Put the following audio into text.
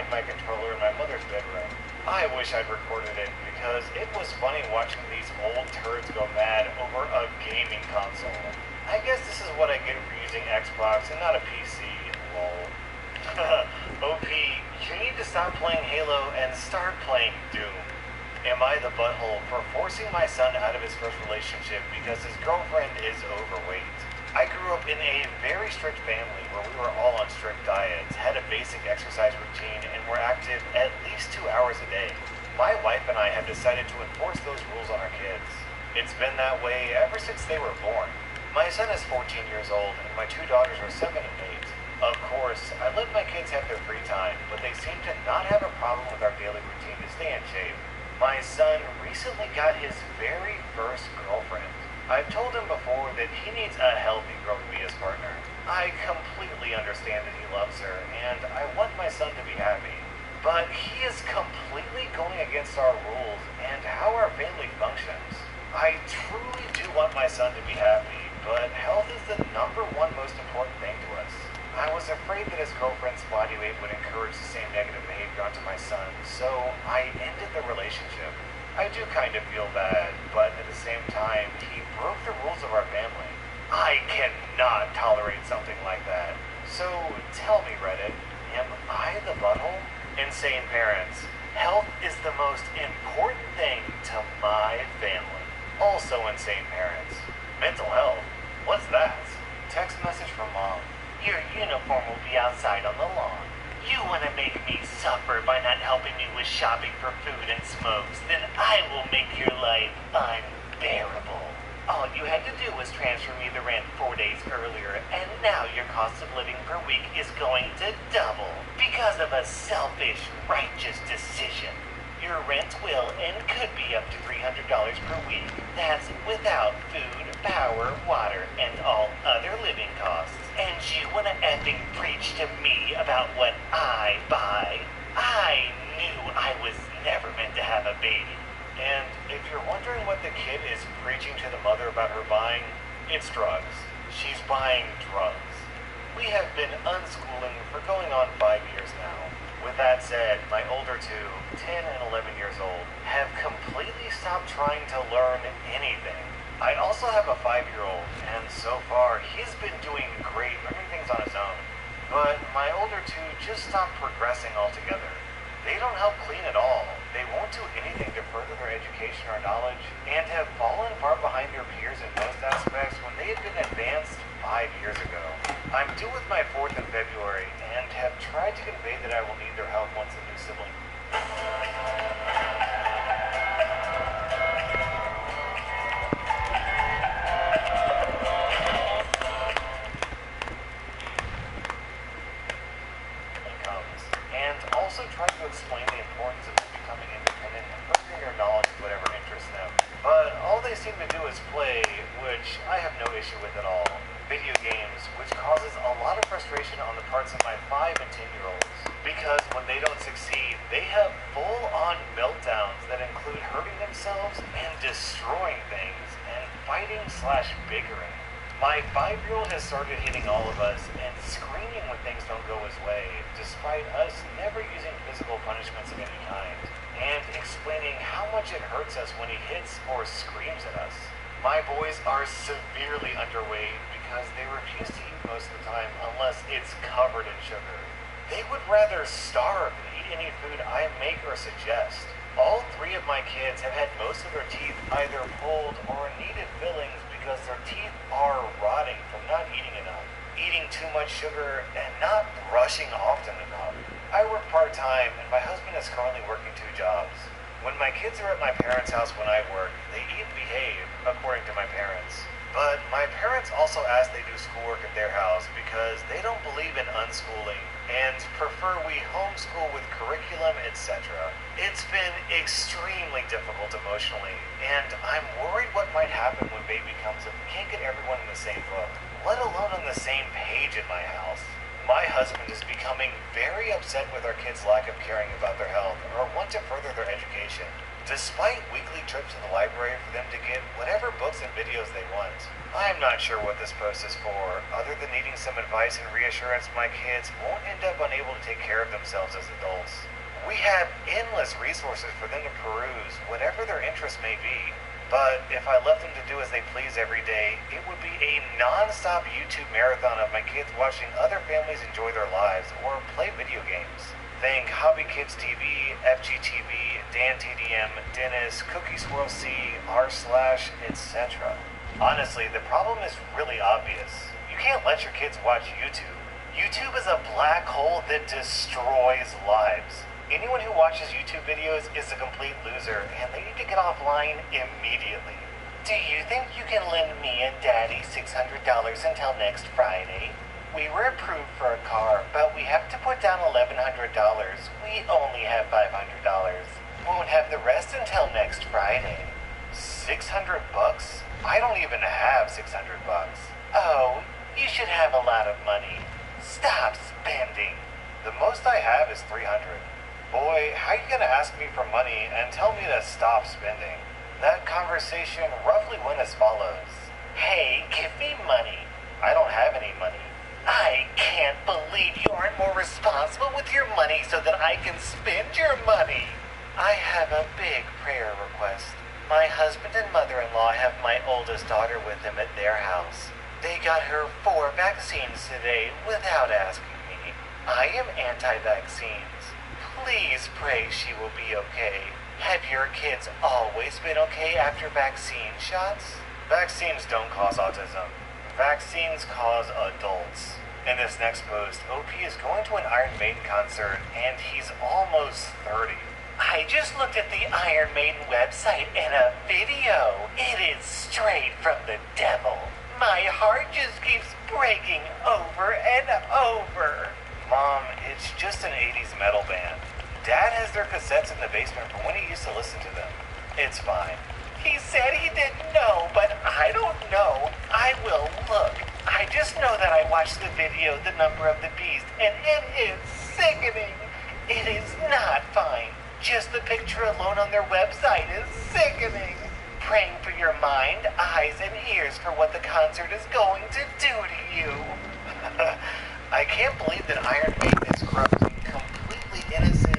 hide my controller in my mother's bedroom. I wish I'd recorded it because it was funny watching these old turds go mad over a gaming console. I guess this is what I get for using Xbox and not a PC, lol. OP, you need to stop playing Halo and start playing Doom. Am I the butthole for forcing my son out of his first relationship because his girlfriend is overweight? I grew up in a very strict family where we were all on strict diets, had a basic exercise routine, and were active at least 2 hours a day. My wife and I have decided to enforce those rules on our kids. It's been that way ever since they were born. My son is 14 years old, and my 2 daughters are 7 and 8. Of course, I let my kids have their free time, but they seem to not have a problem with our daily routine to stay in shape. My son recently got his very first girlfriend. I've told him before that he needs a healthy girl to be his partner. I completely understand that he loves her, and I want my son to be happy. But he is completely going against our rules and how our family functions. I truly do want my son to be happy, but health is the number one most important thing to us. I was afraid that his girlfriend's body weight would encourage the same negative behavior onto my son, so I ended the relationship. I do kind of feel bad, but at the same time, he broke the rules of our family. I cannot tolerate something like that. So tell me, Reddit, am I the butthole? Insane parents. Health is the most important thing to my family. Also insane parents. Mental health? What's that? Text message from mom. Your uniform will be outside on the lawn. You want to make me suffer by not helping me with shopping for food and smokes, then I will make your life unbearable. All you had to do was transfer me the rent 4 days earlier, and now your cost of living per week is going to double because of a selfish, righteous decision. Your rent will and could be up to $300 per week. That's without food, power, water, and all other living costs. And you want to effing preach to me about what I buy? I knew I was never meant to have a baby. And if you're wondering what the kid is preaching to the mother about her buying, it's drugs. She's buying drugs. We have been unschooling for going on 5 years now. With that said, my older two, 10 and 11 years old, have completely stopped trying to learn anything. I also have a 5-year-old, and so far, he's been doing great learning things on his own. But my older two just stopped progressing altogether. They don't help clean at all. They won't do anything to further their education or knowledge, and have fallen far behind their peers in most aspects when they had been advanced 5 years ago. I'm due with my 4th in February, and have tried to convey that I will need their help once a new sibling. Try to explain the importance of becoming independent and furthering your knowledge of whatever interests them. But all they seem to do is play, which I have no issue with at all. Video games, which causes a lot of frustration on the parts of my 5 and 10-year-olds. Because when they don't succeed, they have full-on meltdowns that include hurting themselves and destroying things, and fighting/bickering. My 5-year-old has started hitting all of us and screaming when things don't go his way, despite us never using physical punishments of any kind, and explaining how much it hurts us when he hits or screams at us. My boys are severely underweight because they refuse to eat most of the time unless it's covered in sugar. They would rather starve than eat any food I make or suggest. All 3 of my kids have had most of their teeth either pulled or needed fillings because their teeth are rotting from not eating enough, eating too much sugar, and not brushing often enough. I work part-time, and my husband is currently working 2 jobs. When my kids are at my parents' house when I work, they eat and behave, according to my parents. But my parents also ask they do schoolwork at their house because they don't believe in unschooling and prefer we homeschool with curriculum, etc. It's been extremely difficult emotionally, and I'm worried what might happen when baby comes if we can't get everyone in the same book, let alone on the same page in my house. My husband is becoming very upset with our kids' lack of caring about their health or want to further their education. despite weekly trips to the library for them to get whatever books and videos they want. I'm not sure what this post is for, other than needing some advice and reassurance my kids won't end up unable to take care of themselves as adults. We have endless resources for them to peruse, whatever their interests may be. But if I left them to do as they please every day, it would be a non-stop YouTube marathon of my kids watching other families enjoy their lives or play video games. Think Hobby Kids TV, FGTV, Dan TDM, Dennis, Cookie Swirl C, R slash, etc. Honestly, the problem is really obvious. You can't let your kids watch YouTube. YouTube is a black hole that destroys lives. Anyone who watches YouTube videos is a complete loser, and they need to get offline immediately. Do you think you can lend me and Daddy $600 until next Friday? We were approved for a car, but we have to put down $1,100. We only have $500. Won't have the rest until next Friday. 600 bucks? I don't even have 600 bucks. Oh, you should have a lot of money. Stop spending. The most I have is 300. Boy, how you gonna ask me for money and tell me to stop spending? That conversation roughly went as follows. Hey, give me money. I don't have any money. I can't believe you aren't more responsible with your money so that I can spend your money. I have a big prayer request. My husband and mother-in-law have my oldest daughter with them at their house. They got her 4 vaccines today without asking me. I am anti-vaccines. Please pray she will be okay. Have your kids always been okay after vaccine shots? Vaccines don't cause autism. Vaccines cause adults. In this next post, OP is going to an Iron Maiden concert, and he's almost 30. I just looked at the Iron Maiden website and a video. It is straight from the devil. My heart just keeps breaking over and over. Mom, it's just an 80s metal band. Dad has their cassettes in the basement from when he used to listen to them. It's fine. He said he didn't know, but I don't know. I will look. I just know that I watched the video, The Number of the Beast, and it is sickening. It is not fine. Just the picture alone on their website is sickening. Praying for your mind, eyes, and ears for what the concert is going to do to you. I can't believe that Iron Maiden is corrupting completely innocent